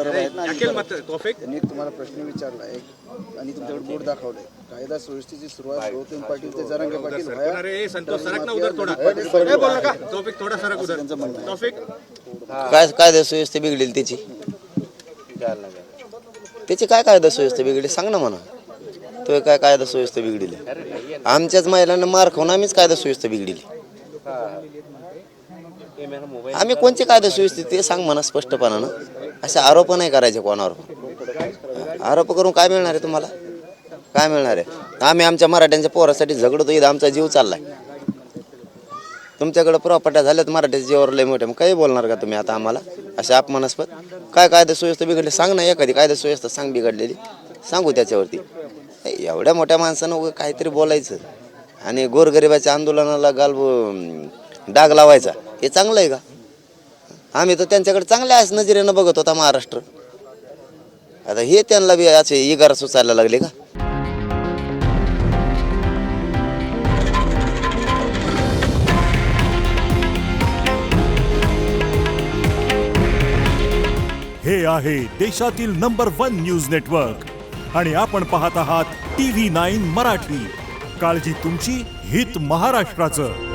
परब आहेत ना, त्यांनी तुम्हाला प्रश्न विचारला एक आणि तुमच्याकडे बोर्ड दाखवलंय. कायदा सुव्यवस्थेची सुरुवात गौतम पाटील ते जरांगे पाटील काय कायदा सुव्यवस्था बिघडेल त्याची काय कायदा सुव्यवस्था बिघडली सांग ना म्हणा. तो काय कायदा सुव्यवस्था बिघडली? आमच्याच महिलांना मार खाऊन आम्हीच कायदा सुव्यवस्था बिघडली. आम्ही कोणते कायदा सुव्यवस्थित ते सांग म्हणा स्पष्टपणानं. असे आरोप नाही करायचे कोणावर. आरोप करून काय मिळणार आहे तुम्हाला? काय मिळणार आहे? आम्ही आमच्या मराठ्यांच्या पोरासाठी झगडतो. इथं आमचा जीव चाललाय. तुमच्याकडे प्रॉपर्ट्या झाल्यात मराठ्याच्या जीवावर लय मोठ्या. मग काही बोलणार का तुम्ही आता आम्हाला असे अपमानास्पद? काय कायदा सुव्यवस्था बिघडली सांग ना. एखादी कायदा सुव्यवस्था सांग बिघडलेली, सांगू त्याच्यावरती. एवढ्या मोठ्या माणसानं काहीतरी बोलायचं आणि गोरगरिबाच्या आंदोलनाला डाग लावायचा, हे चांगलं आहे का? आम्ही तर त्यांच्याकडे चांगल्या नजरेनं बघत होता महाराष्ट्र. आता हे त्यांना बी असे इगारा सुचायला लागले का? हे आहे देशातील नंबर 1 न्यूज नेटवर्क आणि आपण पाहत आहात TV9 मराठी. काळजी तुमची, हित महाराष्ट्राचं.